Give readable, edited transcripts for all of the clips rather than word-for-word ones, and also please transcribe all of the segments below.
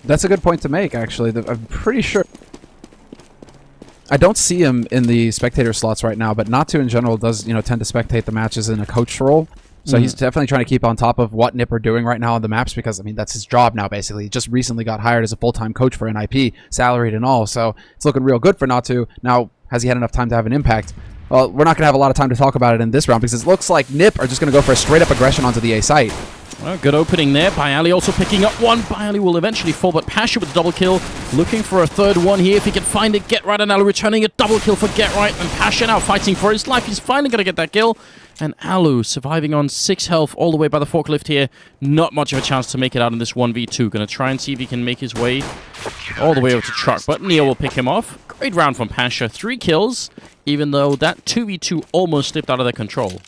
That's a good point to make, actually. I'm pretty sure... I don't see him in the spectator slots right now, but Natu in general does, tend to spectate the matches in a coach role. So he's definitely trying to keep on top of what Nip are doing right now on the maps because, I mean, that's his job now, basically. He just recently got hired as a full-time coach for NIP, salaried and all. So it's looking real good for Natu. Now, has he had enough time to have an impact? Well, we're not going to have a lot of time to talk about it in this round because it looks like Nip are just going to go for a straight-up aggression onto the A site. Well, good opening there. Pyjamas also picking up one. Pyjamas will eventually fall, but Pasha with the double kill. Looking for a third one here. If he can find it, Get Right and Alu returning a double kill for Get Right. And Pasha now fighting for his life. He's finally going to get that kill. And Alu surviving on 6 health all the way by the forklift here. Not much of a chance to make it out in this 1v2. Going to try and see if he can make his way all the way over to Truck. But Neo will pick him off. Great round from Pasha. 3 kills, even though that 2v2 almost slipped out of their control.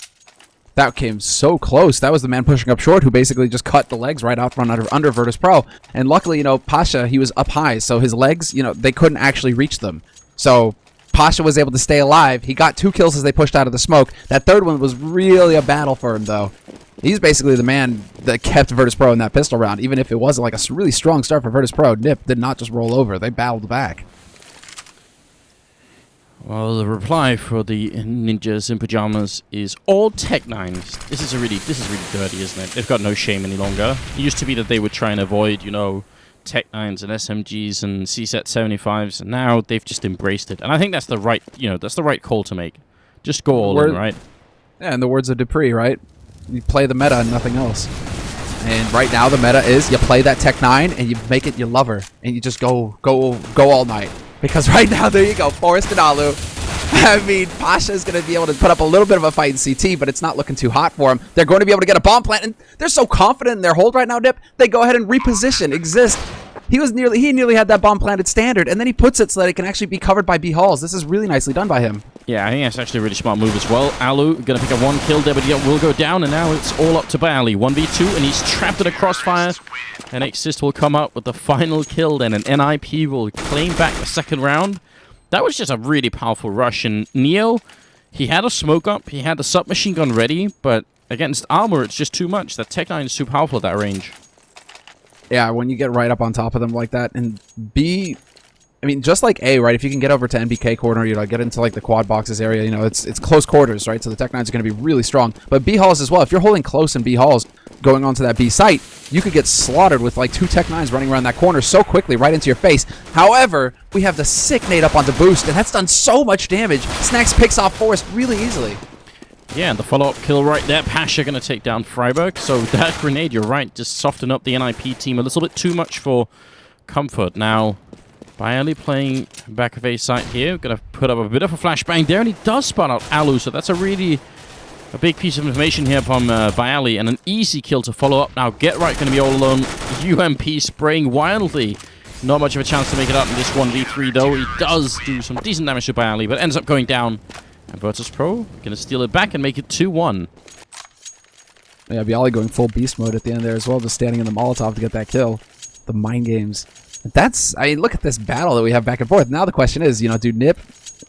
That came so close. That was the man pushing up short who basically just cut the legs right out front under Virtus.pro. And luckily, Pasha, he was up high, so his legs, they couldn't actually reach them. So Pasha was able to stay alive. He got 2 kills as they pushed out of the smoke. That third one was really a battle for him, though. He's basically the man that kept Virtus.pro in that pistol round. Even if it wasn't like a really strong start for Virtus.pro, Nip did not just roll over. They battled back. Well, the reply for the ninjas in pajamas is all Tech-9s. This is really dirty, isn't it? They've got no shame any longer. It used to be that they would try and avoid, Tech-9s and SMGs and CSET 75s, and now they've just embraced it. And I think that's the right, that's the right call to make. Just go all in, right? Yeah, in the words of Dupree, right? You play the meta and nothing else. And right now the meta is you play that Tech-9 and you make it your lover, and you just go all night. Because right now, there you go, Forrest and Alu. I mean, Pasha is going to be able to put up a little bit of a fight in CT, but it's not looking too hot for him. They're going to be able to get a bomb plant, and they're so confident in their hold right now, Dip, they go ahead and reposition, exist. He nearly had that bomb planted standard, and then he puts it so that it can actually be covered by B halls. This is really nicely done by him. Yeah, I think that's actually a really smart move as well. Alu going to pick up 1 kill there, but he will go down, and now it's all up to Bayali. 1v2, and he's trapped in a crossfire. And Exist will come up with the final kill then, and NIP will claim back the 2nd round. That was just a really powerful rush, and Neo, he had a smoke up, he had the submachine gun ready, but against armor, it's just too much. That Tech-9 is too powerful at that range. Yeah, when you get right up on top of them like that, and B, I mean, just like A, right, if you can get over to NBK corner, get into like the quad boxes area, it's close quarters, right, so the Tech-9s are going to be really strong. But B halls as well, if you're holding close in B halls, going onto that B site, you could get slaughtered with like 2 Tech-9s running around that corner so quickly right into your face. However, we have the sick nade up onto Boost, and that's done so much damage. Snacks picks off Forrest really easily. Yeah, and the follow-up kill right there. Pasha going to take down Freiburg. So that grenade, you're right, just soften up the NIP team a little bit too much for comfort. Now, Bayali playing back of A site here. Going to put up a bit of a flashbang there, and he does spot out Alu. So that's a big piece of information here from Bayali, and an easy kill to follow up. Now, Get Right going to be all alone. UMP spraying wildly. Not much of a chance to make it up in this 1v3, though. He does do some decent damage to Bayali, but ends up going down. And Virtus.pro going to steal it back and make it 2-1. Yeah, Bayali going full beast mode at the end there as well, just standing in the Molotov to get that kill. The mind games. I mean, look at this battle that we have back and forth. Now the question is, do Nip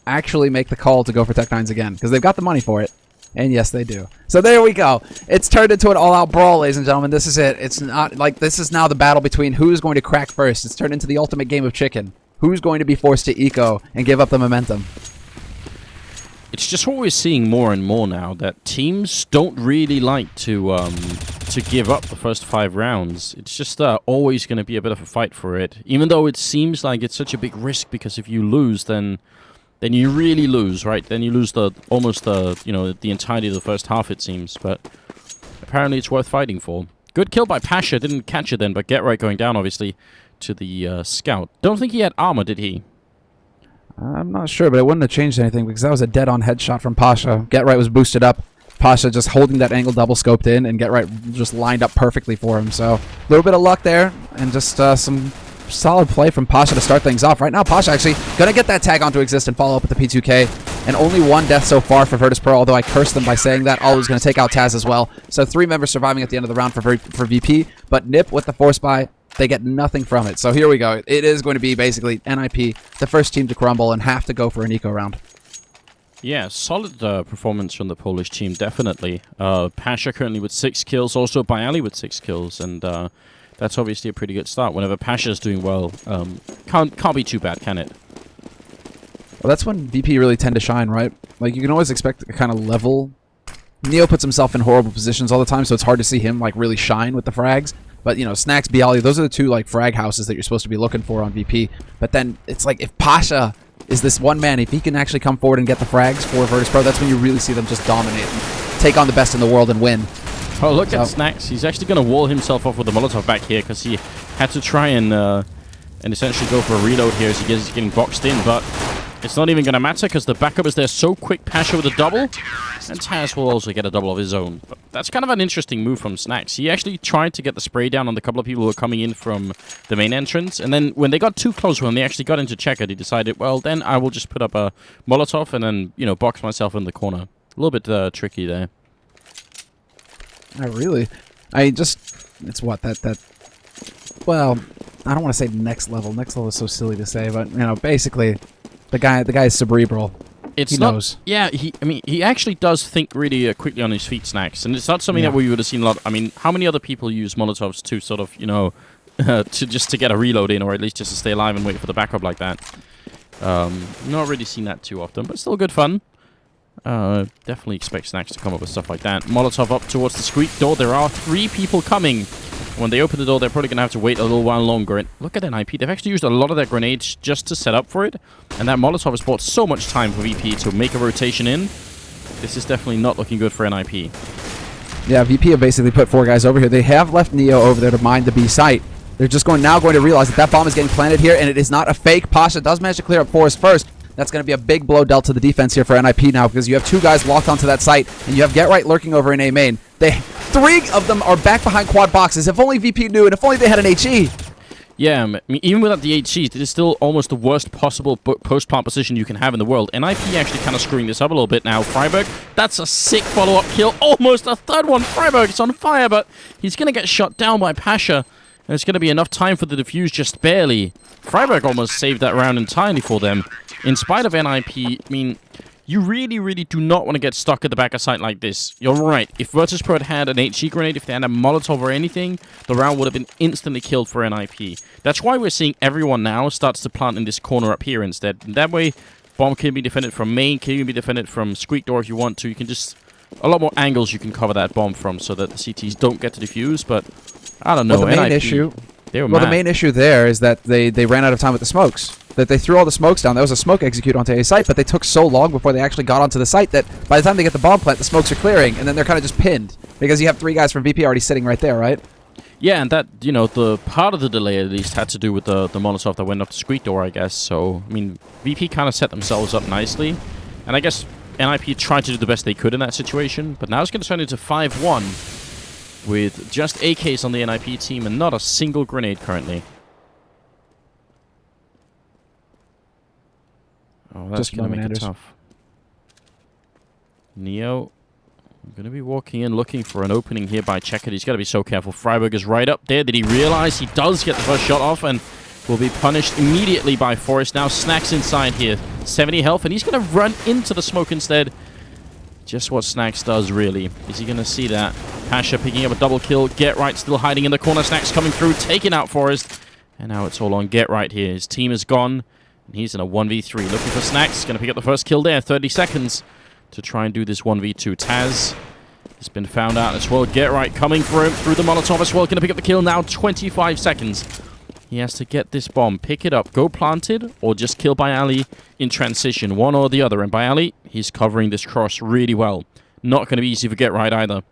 actually make the call to go for Tech-9s again? Because they've got the money for it. And yes, they do. So there we go. It's turned into an all-out brawl, ladies and gentlemen. This is it. It's not like this is now the battle between who's going to crack first. It's turned into the ultimate game of chicken. Who's going to be forced to eco and give up the momentum? It's just what we're seeing more and more now, that teams don't really like to give up the first 5 rounds. It's just always going to be a bit of a fight for it, even though it seems like it's such a big risk, because if you lose, then you really lose, right? Then you lose almost the entirety of the first half, it seems. But apparently it's worth fighting for. Good kill by Pasha, didn't catch it then, but Get Right going down, obviously, to the scout. Don't think he had armor, did he? I'm not sure, but it wouldn't have changed anything because that was a dead-on headshot from Pasha. Get Right was boosted up. Pasha just holding that angle double scoped in, and Get Right just lined up perfectly for him. So a little bit of luck there, and just some solid play from Pasha to start things off. Right now, Pasha actually going to get that tag onto Exist and follow up with the P2K. And only 1 death so far for Virtus.pro, although I cursed them by saying that. Alwa's going to take out Taz as well. So 3 members surviving at the end of the round for VP. But Nip with the force buy, they get nothing from it. So here we go. It is going to be basically NIP, the first team to crumble and have to go for an eco round. Yeah, solid performance from the Polish team, definitely. Pasha currently with 6 kills, also Bayali with 6 kills, and that's obviously a pretty good start. Whenever Pasha's doing well, can't be too bad, can it? Well, that's when VP really tend to shine, right? Like, you can always expect a kind of level. Neo puts himself in horrible positions all the time, so it's hard to see him, like, really shine with the frags. But, you know, Snacks, Bialy, those are the two, like, frag houses that you're supposed to be looking for on VP. But then it's like, if Pasha is this one man, if he can actually come forward and get the frags for Virtus.pro, that's when you really see them just dominate and take on the best in the world and win. Oh, look at Snacks. He's actually going to wall himself off with the Molotov back here because he had to try and essentially go for a reload here as he's getting boxed in. But it's not even going to matter because the backup is there so quick. Pasha with a double. And Taz will also get a double of his own. But that's kind of an interesting move from Snacks. He actually tried to get the spray down on the couple of people who were coming in from the main entrance. And then when they got too close, when they actually got into checkered, he decided, well, then I will just put up a Molotov and then, you know, box myself in the corner. A little bit tricky there. Not really. It's what, well, I don't want to say next level. Next level is so silly to say, but, you know, basically, the guy is cerebral. He knows. Yeah, he actually does think really quickly on his feet, Snacks, and it's not something that we would have seen a lot. I mean, how many other people use Molotovs to sort of, you know, to get a reload in, or at least just to stay alive and wait for the backup like that? Not really seen that too often, but still good fun. Definitely expect Snacks to come up with stuff like that. Molotov up towards the squeak door. There are 3 people coming. When they open the door, they're probably going to have to wait a little while longer. And look at NIP. They've actually used a lot of their grenades just to set up for it. And that Molotov has bought so much time for VP to make a rotation in. This is definitely not looking good for NIP. Yeah, VP have basically put 4 guys over here. They have left Neo over there to mine the B site. They're just going to realize that bomb is getting planted here, and it is not a fake. Pasha does manage to clear up Forest first. That's going to be a big blow dealt to the defense here for NIP now, because you have 2 guys locked onto that site, and you have Get Right lurking over in A main. 3 of them are back behind quad boxes. If only VP knew, and if only they had an HE. Yeah, I mean, even without the HEs, this is still almost the worst possible post-plant position you can have in the world. NIP actually kind of screwing this up a little bit now. Freiburg, that's a sick follow-up kill. Almost a third one. Freiburg is on fire, but he's going to get shot down by Pasha. And it's going to be enough time for the defuse, just barely. Freiburg almost saved that round entirely for them. In spite of NIP, I mean, you really, really do not want to get stuck at the back of site like this. You're right. If Virtus.pro had an HE grenade, if they had a Molotov or anything, the round would have been instantly killed for NIP. That's why we're seeing everyone now starts to plant in this corner up here instead. And that way, bomb can be defended from main, can be defended from squeak door if you want to. You can just... a lot more angles you can cover that bomb from so that the CTs don't get to defuse, but... I don't know. Well, the main issue... the main issue there is that they ran out of time with the smokes. That they threw all the smokes down. That was a smoke execute onto a site, but they took so long before they actually got onto the site that by the time they get the bomb plant, the smokes are clearing, and then they're kind of just pinned. Because you have 3 guys from VP already sitting right there, right? Yeah, and that, you know, the part of the delay at least had to do with the Molotov that went up to squeak door, I guess. So, I mean, VP kind of set themselves up nicely. And I guess NIP tried to do the best they could in that situation, but now it's going to turn into 5-1 with just AKs on the NIP team and not a single grenade currently. Oh, that's going to make it tough. Neo, going to be walking in, looking for an opening here by Checkered. He's got to be so careful. Freiburg is right up there. Did he realize he does get the first shot off and will be punished immediately by Forrest? Now Snacks inside here. 70 health, and he's going to run into the smoke instead. Just what Snacks does, really. Is he going to see that? Pasha picking up a double kill. Get Right still hiding in the corner. Snacks coming through, taking out Forrest. And now it's all on Get Right here. His team is gone. And he's in a 1v3. Looking for Snacks. Going to pick up the first kill there. 30 seconds to try and do this 1v2. Taz has been found out as well. Get Right coming for him through the Molotov as well. Going to pick up the kill now. 25 seconds. He has to get this bomb, pick it up, go planted, or just kill Bialy in transition. One or the other. And Bialy, he's covering this cross really well. Not going to be easy to get right either.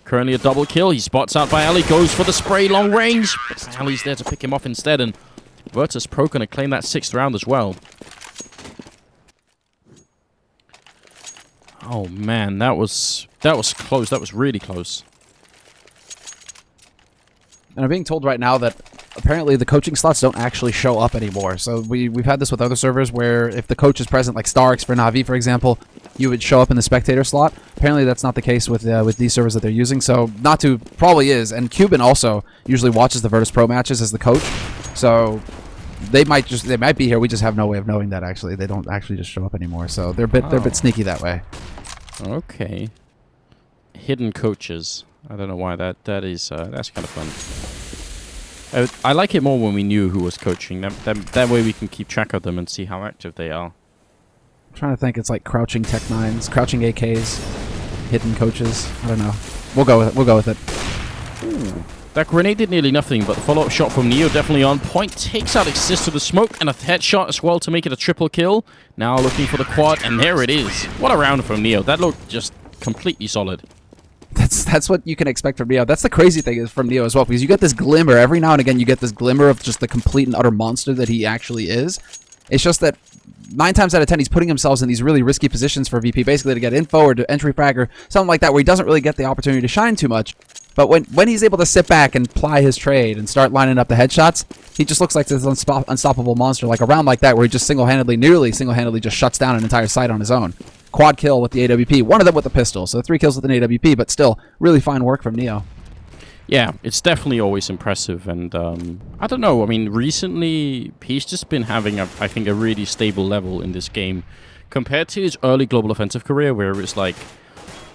Currently a double kill. He spots out Bialy, goes for the spray long range. But Bialy's there to pick him off instead. And Virtus.pro going to claim that 6th round as well. Oh man, that was close. That was really close. And I'm being told right now that apparently the coaching slots don't actually show up anymore. So we've had this with other servers where if the coach is present, like Starks for Na'Vi, for example, you would show up in the spectator slot. Apparently that's not the case with these servers that they're using. So Natu probably is. And Cuban also usually watches the Virtus.pro matches as the coach. So they might be here. We just have no way of knowing that actually. They don't actually just show up anymore. So they're a bit sneaky that way. Okay. Hidden coaches. I don't know why that is that's kind of fun. I like it more when we knew who was coaching. That way we can keep track of them and see how active they are. I'm trying to think. It's like crouching Tech 9s, crouching AKs, hidden coaches. I don't know. We'll go with it. Ooh. That grenade did nearly nothing, but the follow-up shot from Neo definitely on point. Takes out Exist to the smoke, and a headshot as well to make it a triple kill. Now looking for the quad, and there it is. What a round from Neo. That looked just completely solid. That's what you can expect from Neo. That's the crazy thing is from Neo as well, because you get this glimmer. Every now and again, you get this glimmer of just the complete and utter monster that he actually is. It's just that 9 times out of 10, he's putting himself in these really risky positions for VP, basically to get info or to entry frag or something like that, where he doesn't really get the opportunity to shine too much. But when he's able to sit back and ply his trade and start lining up the headshots, he just looks like this unstoppable monster. Like a round like that where he just nearly single-handedly just shuts down an entire site on his own. Quad kill with the AWP, one of them with the pistol, so 3 kills with an AWP, but still, really fine work from Neo. Yeah, it's definitely always impressive, and I don't know, I mean, recently, he's just been having, I think, a really stable level in this game, compared to his early Global Offensive career, where it was like,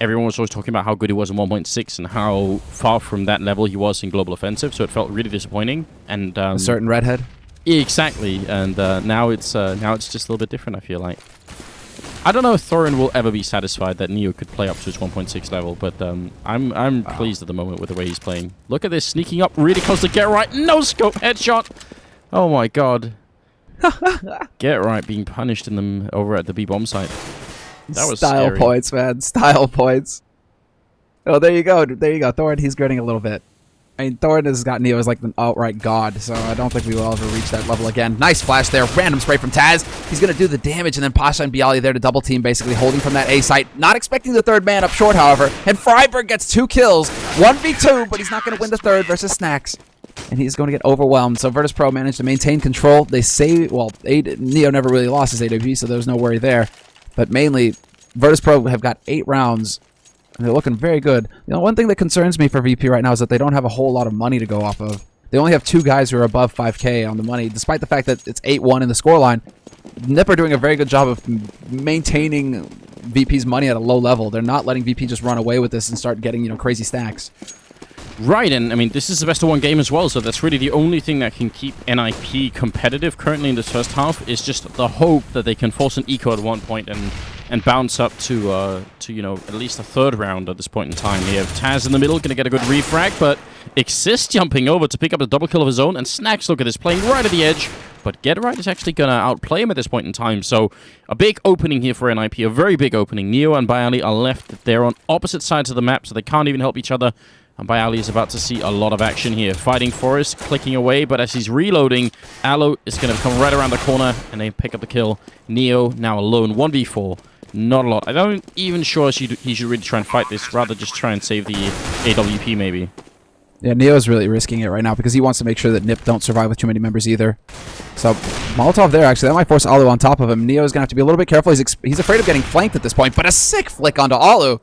everyone was always talking about how good he was in 1.6 and how far from that level he was in Global Offensive, so it felt really disappointing. And a certain redhead. Exactly, and now it's just a little bit different. I feel like I don't know if Thorin will ever be satisfied that Neo could play up to his 1.6 level, but I'm pleased at the moment with the way he's playing. Look at this, sneaking up really close to Get Right, no scope headshot. Oh my god, Get Right being punished in them over at the B bomb site. That was style scary. points, man. Style points. Oh, there you go. There you go. Thorin, he's grinning a little bit. I mean, Thorin has got Neo as like an outright god, so I don't think we will ever reach that level again. Nice flash there. Random spray from Taz. He's going to do the damage, and then Pasha and Bialy there to double team, basically holding from that A site. Not expecting the third man up short, however. And Freiburg gets 2 kills. 1v2, but he's not going to win the third versus Snacks. And he's going to get overwhelmed. So Virtus.pro managed to maintain control. They say, well, Neo never really lost his AWP, so there's no worry there. But mainly, Virtus.pro have got 8 rounds, and they're looking very good. You know, one thing that concerns me for VP right now is that they don't have a whole lot of money to go off of. They only have 2 guys who are above 5K on the money, despite the fact that it's 8-1 in the scoreline. Nip are doing a very good job of maintaining VP's money at a low level. They're not letting VP just run away with this and start getting, you know, crazy stacks. Right, and I mean, this is the best of 1 game as well, so that's really the only thing that can keep NIP competitive currently in this first half, is just the hope that they can force an eco at one point and bounce up to you know, at least a 3rd round at this point in time. You have Taz in the middle, going to get a good refrag, but Exist jumping over to pick up the double kill of his own, and Snacks, look at this, playing right at the edge, but Get Right is actually going to outplay him at this point in time, so a big opening here for NIP, a very big opening. Neo and Bialy are left there on opposite sides of the map, so they can't even help each other. And Bialy is about to see a lot of action here. Fighting Forest, clicking away, but as he's reloading, Aloe is going to come right around the corner, and they pick up the kill. Neo now alone, 1v4. Not a lot. I'm not even sure he should really try and fight this, rather just try and save the AWP maybe. Yeah, Neo's really risking it right now because he wants to make sure that Nip don't survive with too many members either. So, Molotov there, actually. That might force Alu on top of him. Neo's going to have to be a little bit careful. He's afraid of getting flanked at this point, but a sick flick onto Alu.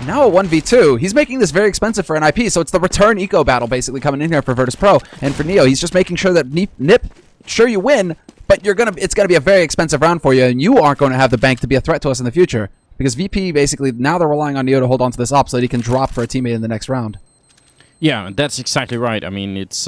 Now a 1v2. He's making this very expensive for NIP, so it's the return eco battle basically coming in here for Virtus.pro. And for Neo, he's just making sure that Nip, sure you win, but it's going to be a very expensive round for you, and you aren't going to have the bank to be a threat to us in the future. Because VP, basically, now they're relying on Neo to hold on to this op so that he can drop for a teammate in the next round. Yeah, that's exactly right. I mean, it's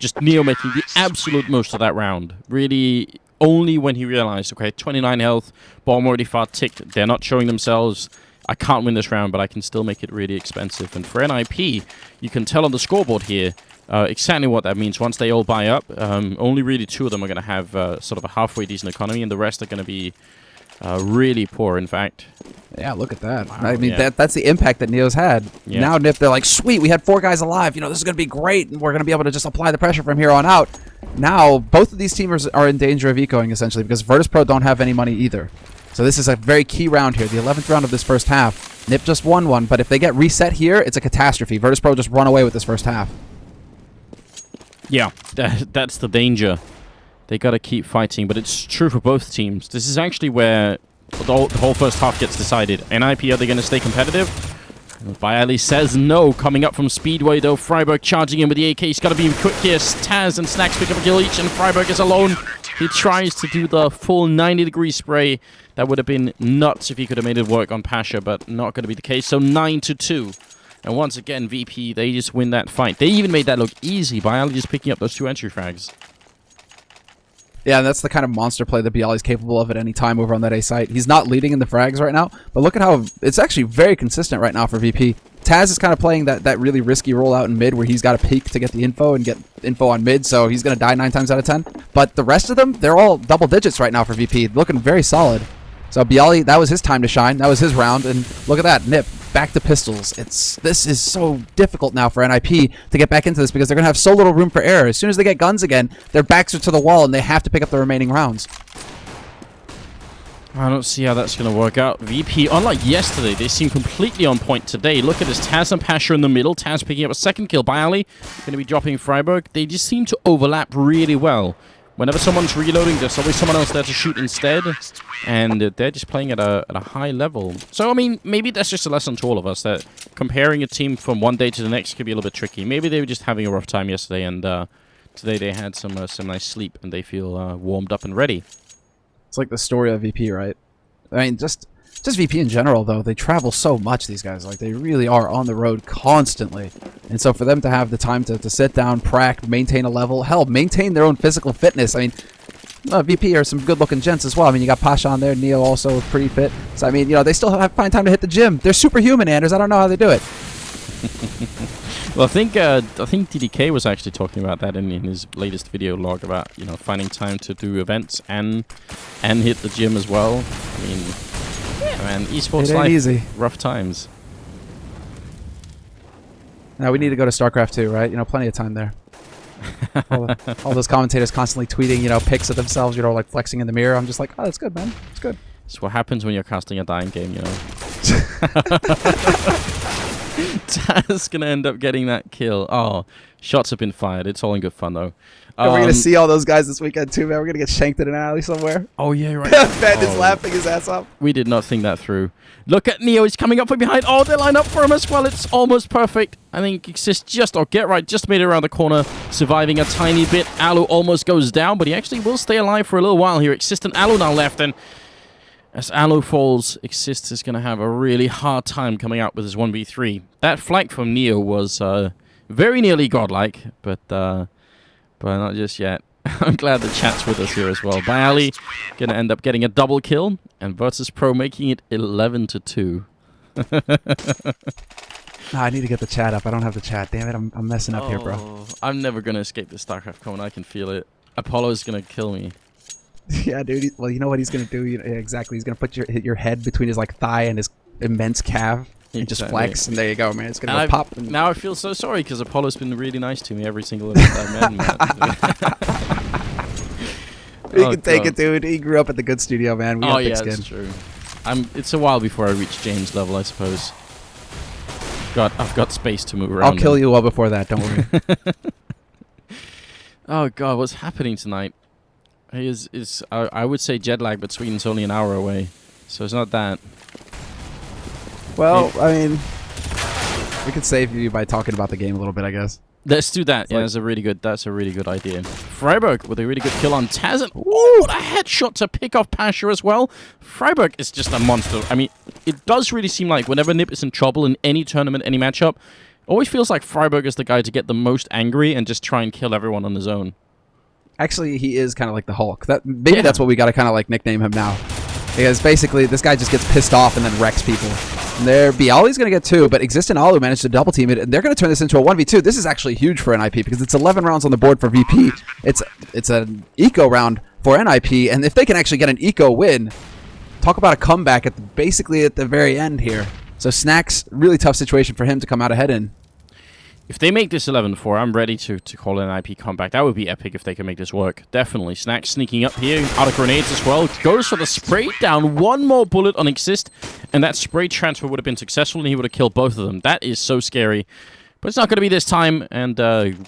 just Neo making the absolute most of that round. Really, only when he realized, okay, 29 health, bomb already far ticked, they're not showing themselves. I can't win this round, but I can still make it really expensive. And for NIP, you can tell on the scoreboard here exactly what that means. Once they all buy up, only really 2 of them are going to have sort of a halfway decent economy, and the rest are going to be really poor, in fact. Yeah, look at that. Wow, I mean, yeah. that's the impact that Neo's had. Yeah. Now Nip, they're like, sweet, we had 4 guys alive. You know, this is going to be great, and we're going to be able to just apply the pressure from here on out. Now, both of these teamers are in danger of ecoing, essentially, because Virtus.pro don't have any money either. So this is a very key round here, the 11th round of this first half. Nip just won one, but if they get reset here, it's a catastrophe. Virtus.pro just run away with this first half. Yeah, that's the danger. They got to keep fighting, but it's true for both teams. This is actually where the whole first half gets decided. NIP, are they going to stay competitive? Bialy says no. Coming up from Speedway, though. Freiburg charging in with the AK. He's got to be quick here. Taz and Snacks pick up a kill each, and Freiburg is alone. He tries to do the full 90-degree spray. That would have been nuts if he could have made it work on Pasha, but not going to be the case. So 9-2. And once again, VP, they just win that fight. They even made that look easy by only just picking up those 2 entry frags. Yeah, and that's the kind of monster play that Bialy's capable of at any time over on that A site. He's not leading in the frags right now, but look at how it's actually very consistent right now for VP. Taz is kind of playing that really risky rollout in mid where he's got to peek to get the info and get info on mid, so he's going to die 9 times out of 10. But the rest of them, they're all double digits right now for VP, looking very solid. So Bialy, that was his time to shine. That was his round, and look at that, Nip. Back to pistols. This is so difficult now for NIP to get back into this because they're going to have so little room for error. As soon as they get guns again, their backs are to the wall and they have to pick up the remaining rounds. I don't see how that's going to work out. VP, unlike yesterday, they seem completely on point today. Look at this, Taz and Pasha in the middle. Taz picking up a second kill. Bialy going to be dropping Freiburg. They just seem to overlap really well. Whenever someone's reloading, there's always someone else there to shoot instead. And they're just playing at a high level. So, I mean, maybe that's just a lesson to all of us, that comparing a team from one day to the next could be a little bit tricky. Maybe they were just having a rough time yesterday, and today they had some nice sleep, and they feel warmed up and ready. It's like the story of VP, right? I mean, just VP in general, though. They travel so much, these guys. Like, they really are on the road constantly. And so for them to have the time to sit down, prac, maintain a level, hell, maintain their own physical fitness. I mean, VP are some good-looking gents as well. I mean, you got Pasha on there. Neo also pretty fit. So, I mean, you know, they still find time to hit the gym. They're superhuman, Anders. I don't know how they do it. Well, I think DDK was actually talking about that in his latest video log about, you know, finding time to do events and hit the gym as well. I mean, yeah, man, esports life, easy. Rough times. Now we need to go to StarCraft 2, right? You know, plenty of time there. all those commentators constantly tweeting, you know, pics of themselves, you know, like flexing in the mirror. I'm just like, oh, that's good, man. It's good. It's what happens when you're casting a dying game, you know. Taz gonna end up getting that kill. Oh, shots have been fired. It's all in good fun, though. We're gonna see all those guys this weekend too, man. We're gonna get shanked in an alley somewhere. Oh yeah, right. Ben is laughing his ass off. We did not think that through. Look at Neo. He's coming up from behind. Oh, they line up for him as well. It's almost perfect. I think Exist just made it around the corner, surviving a tiny bit. Alu almost goes down, but he actually will stay alive for a little while here. Exist and Alu now left, and as Alu falls, Exist is going to have a really hard time coming out with his 1v3. That flank from Neo was very nearly godlike, but not just yet. I'm glad the chat's with us here as well. Bialy going to end up getting a double kill, and Virtus.pro making it 11-2. I need to get the chat up. I don't have the chat. Damn it, I'm messing up here, bro. I'm never going to escape the StarCraft comment. I can feel it. Apollo's going to kill me. Yeah, dude. Well, you know what he's gonna do? You know, exactly. He's gonna put your head between his like thigh and his immense calf, and just flex, and there you go, man. It's gonna go pop. Now I feel so sorry because Apollo's been really nice to me every single event I met him. He can take it, dude. He grew up at the good studio, man. We got thick skin. That's true. It's a while before I reach James level, I suppose. I've got space to move around. I'll kill you well before that. Don't worry. Oh God, what's happening tonight? I would say jet lag, but Sweden's only an hour away, so it's not that. Well, I mean, we could save you by talking about the game a little bit, I guess. Let's do that. Yeah, that's a really good idea. Freiburg with a really good kill on Taz, and what a headshot to pick off Pasha as well. Freiburg is just a monster. I mean, it does really seem like whenever Nip is in trouble in any tournament, any matchup, always feels like Freiburg is the guy to get the most angry and just try and kill everyone on his own. Actually, he is kind of like the Hulk. Maybe that's what we got to kind of like nickname him now. Because basically, this guy just gets pissed off and then wrecks people. And there, Bialy's going to get 2, but Exist and Alu managed to double team it, and they're going to turn this into a 1v2. This is actually huge for NIP because it's 11 rounds on the board for VP. It's an eco round for NIP, and if they can actually get an eco win, talk about a comeback basically at the very end here. So Snacks, really tough situation for him to come out ahead in. If they make this 11-4, I'm ready to call an IP comeback. That would be epic if they can make this work. Definitely. Snacks sneaking up here. Out of grenades as well. Goes for the spray down. One more bullet on Exist. And that spray transfer would have been successful, and he would have killed both of them. That is so scary. But it's not going to be this time. And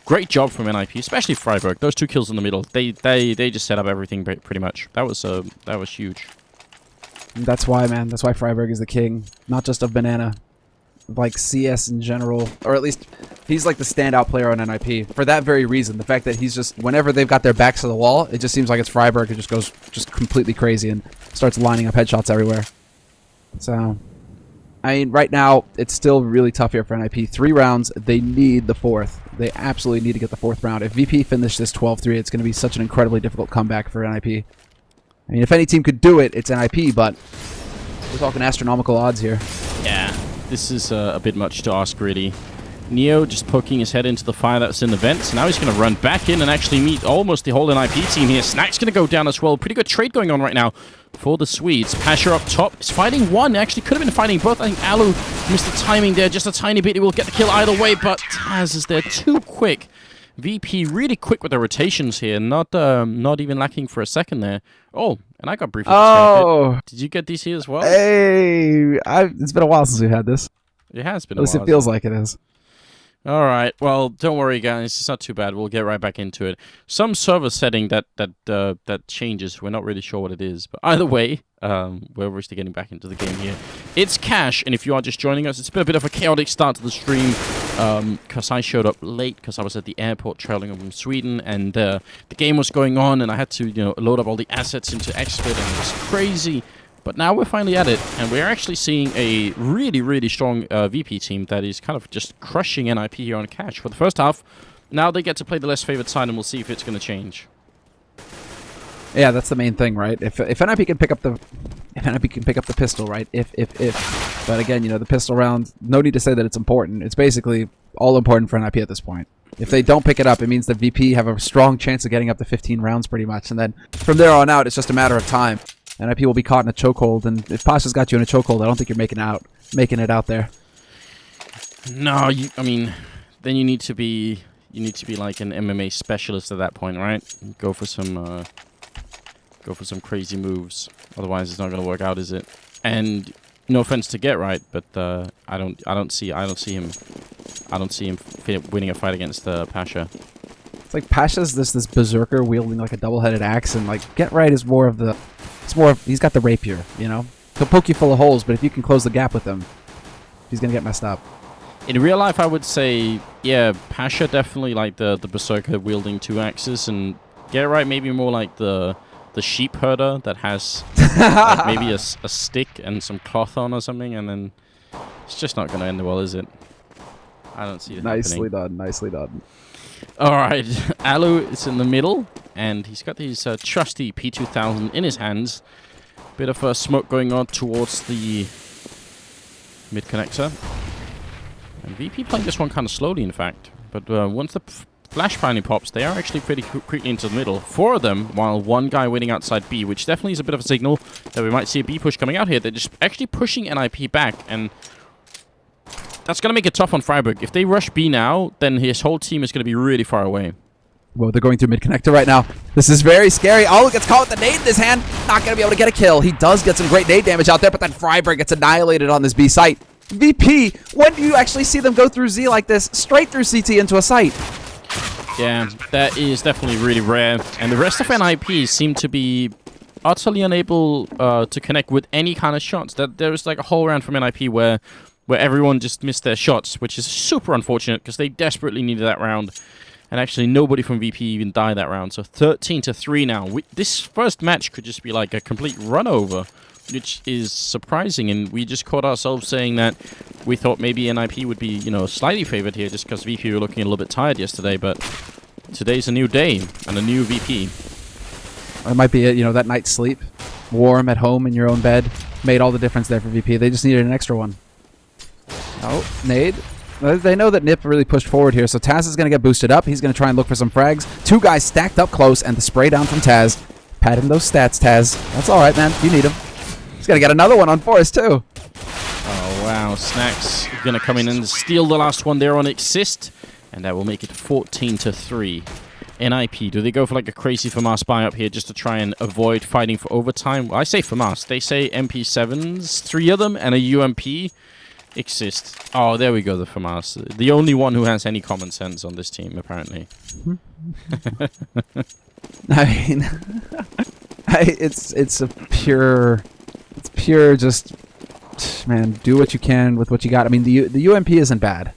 great job from NIP, especially Freiburg. Those 2 kills in the middle. They just set up everything pretty much. That was huge. And that's why, man. That's why Freiburg is the king. Not just of Banana. Like CS in general, or at least he's like the standout player on NIP for that very reason. The fact that he's just, whenever they've got their backs to the wall, it just seems like it's Freiburg who just goes completely crazy and starts lining up headshots everywhere. So I mean, right now, it's still really tough here for NIP. 3 rounds, they need the 4th. They absolutely need to get the 4th round. If VP finish this 12-3, it's going to be such an incredibly difficult comeback for NIP. I mean, if any team could do it, it's NIP, but we're talking astronomical odds here. Yeah, this is a bit much to ask, really. Neo just poking his head into the fire that's in the vents. Now he's going to run back in and actually meet almost the whole NIP team here. Snack's going to go down as well. Pretty good trade going on right now for the Swedes. Pasha up top is fighting one. Actually could have been fighting both. I think Alu missed the timing there just a tiny bit. He will get the kill either way, but Taz is there too quick. VP really quick with the rotations here. Not even lacking for a second there. Oh, and I got briefly disconnected. Did you get DC as well? Hey, it's been a while since we've had this. It has been a while. At least it feels like it is. All right. Well, don't worry, guys. It's not too bad. We'll get right back into it. Some server setting that changes. We're not really sure what it is, but either way, we're obviously getting back into the game here. It's Cash, and if you are just joining us, it's been a bit of a chaotic start to the stream because I showed up late because I was at the airport traveling from Sweden, and the game was going on, and I had to load up all the assets into Expert, and it was crazy. But now we're finally at it, and we're actually seeing a really, really strong VP team that is kind of just crushing NIP here on Cash for the first half. Now they get to play the less favored side, and we'll see if it's going to change. Yeah, that's the main thing, right? If NIP can pick up the pistol, right? If. But again, the pistol round. No need to say that it's important. It's basically all important for NIP at this point. If they don't pick it up, it means that VP have a strong chance of getting up to 15 rounds, pretty much, and then from there on out, it's just a matter of time. NIP will be caught in a chokehold, and if Pasha's got you in a chokehold, I don't think you're making it out there. No, I mean, then you need to be like an MMA specialist at that point, right? Go for some crazy moves. Otherwise, it's not going to work out, is it? And no offense to Get Right, but I don't see him winning a fight against Pasha. It's like Pasha's this berserker wielding like a double-headed axe, and like Get Right is more of the. He's got the rapier, He'll poke you full of holes, but if you can close the gap with him, he's going to get messed up. In real life, I would say, yeah, Pasha definitely like the berserker wielding 2 axes, and Get Right maybe more like the sheep herder that has like maybe a stick and some cloth on or something, and then it's just not going to end well, is it? I don't see it Nicely happening. Nicely done. All right, Alu is in the middle, and he's got his trusty P2000 in his hands. Bit of smoke going on towards the mid connector. And VP playing this one kind of slowly, in fact. But once the flash finally pops, they are actually pretty quickly into the middle. 4 of them, while 1 guy waiting outside B, which definitely is a bit of a signal that we might see a B push coming out here. They're just actually pushing NIP back, and that's going to make it tough on Freiburg. If they rush B now, then his whole team is going to be really far away. Well, they're going through mid-connector right now. This is very scary. Oh, gets caught with the nade in his hand. Not going to be able to get a kill. He does get some great nade damage out there, but then Freiburg gets annihilated on this B site. VP, when do you actually see them go through Z like this? Straight through CT into a site. Yeah, that is definitely really rare. And the rest of NIP seem to be utterly unable to connect with any kind of shots. There was like a whole round from NIP where everyone just missed their shots, which is super unfortunate because they desperately needed that round. And actually, nobody from VP even died that round. So 13-3 now. This first match could just be like a complete run-over, which is surprising. And we just caught ourselves saying that we thought maybe NIP would be, slightly favored here just because VP were looking a little bit tired yesterday. But today's a new day and a new VP. It might be it, that night's sleep. Warm at home in your own bed. Made all the difference there for VP. They just needed an extra one. Oh, nade. They know that Nip really pushed forward here, so Taz is going to get boosted up. He's going to try and look for some frags. 2 guys stacked up close, and the spray down from Taz. Pad him those stats, Taz. That's all right, man. You need him. He's going to get another one on Forest, too. Oh, wow. Snacks going to come in and steal the last one there on Exist, and that will make it 14-3. NIP, do they go for like a crazy FAMAS buy up here just to try and avoid fighting for overtime? Well, I say FAMAS. They say MP7s, 3 of them, and a UMP. Exist. Oh, there we go, the FAMAS. The only one who has any common sense on this team, apparently. I mean, it's pure just, man, do what you can with what you got. I mean, the UMP isn't bad.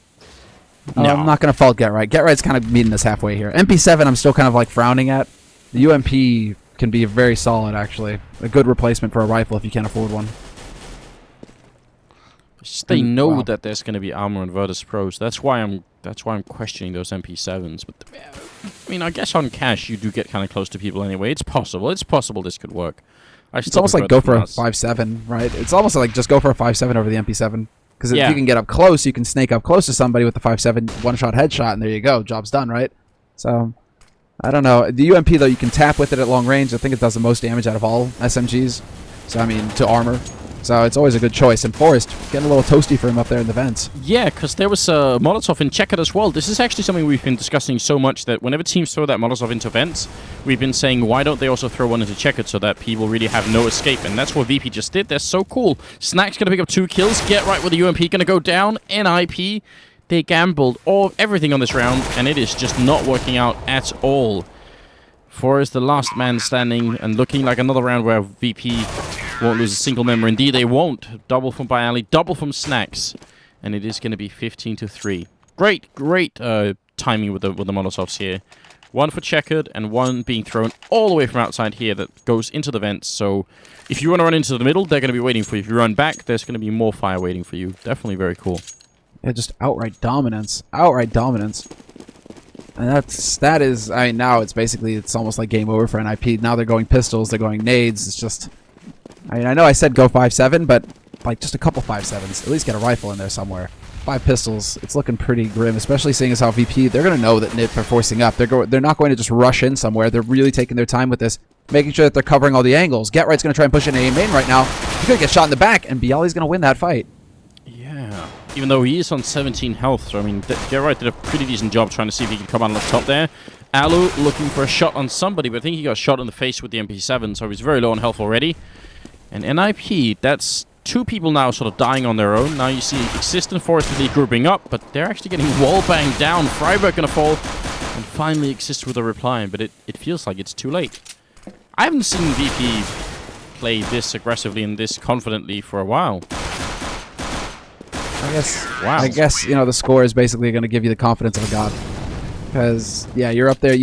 No. I'm not going to fault Get Right. Get Right's kind of meeting us halfway here. MP7 I'm still kind of like frowning at. The UMP can be very solid, actually. A good replacement for a rifle if you can't afford one. They know wow. that there's going to be armor on Virtus.pro, so that's why I'm questioning those MP7s. But I mean, I guess on cash you do get kind of close to people anyway. It's possible. It's possible this could work. It's almost like go for a 5.7, right? It's almost like just go for a 5.7 over the MP7. Because if you can get up close, you can snake up close to somebody with the 5.7 one-shot headshot, and there you go. Job's done, right? So, I don't know. The UMP, though, you can tap with it at long range. I think it does the most damage out of all SMGs. So, I mean, to armor. So, it's always a good choice. And Forrest, getting a little toasty for him up there in the vents. Yeah, because there was a Molotov in Checkered as well. This is actually something we've been discussing so much that whenever teams throw that Molotov into vents, we've been saying, why don't they also throw one into Checkered so that people really have no escape? And that's what VP just did. They're so cool. Snack's going to pick up 2 kills. Get right with the UMP. Going to go down. NIP. They gambled everything on this round, and it is just not working out at all. Forrest, the last man standing, and looking like another round where VP won't lose a single member. Indeed, they won't. Double from Byali, double from Snacks, and it is going to be 15-3. Great timing with the Molotovs here. One for Checkered, and one being thrown all the way from outside here that goes into the vents. So if you want to run into the middle, they're going to be waiting for you. If you run back, there's going to be more fire waiting for you. Definitely very cool. Yeah, just outright dominance. Outright dominance. And that is, I mean, now it's almost like game over for NIP. Now they're going pistols, they're going nades. It's just, I mean, I know I said go 5.7, but like just a couple 5.7s. At least get a rifle in there somewhere. 5 pistols, it's looking pretty grim, especially seeing as how VP, they're going to know that NIP are forcing up. They're not going to just rush in somewhere. They're really taking their time with this, making sure that they're covering all the angles. Get Right's going to try and push in A main right now. He's going to get shot in the back, and Bialy's going to win that fight. Yeah. Even though he is on 17 health, so I mean, Get Right did a pretty decent job trying to see if he could come out on the top there. Alu looking for a shot on somebody, but I think he got shot in the face with the MP7, so he's very low on health already. And NIP, that's 2 people now sort of dying on their own. Now you see Exist and Forrest really grouping up, but they're actually getting wall banged down. Freiburg gonna fall, and finally Exist with a reply, but it feels like it's too late. I haven't seen VP play this aggressively and this confidently for a while. I guess, you know, the score is basically going to give you the confidence of a god. Because, yeah, you're up there.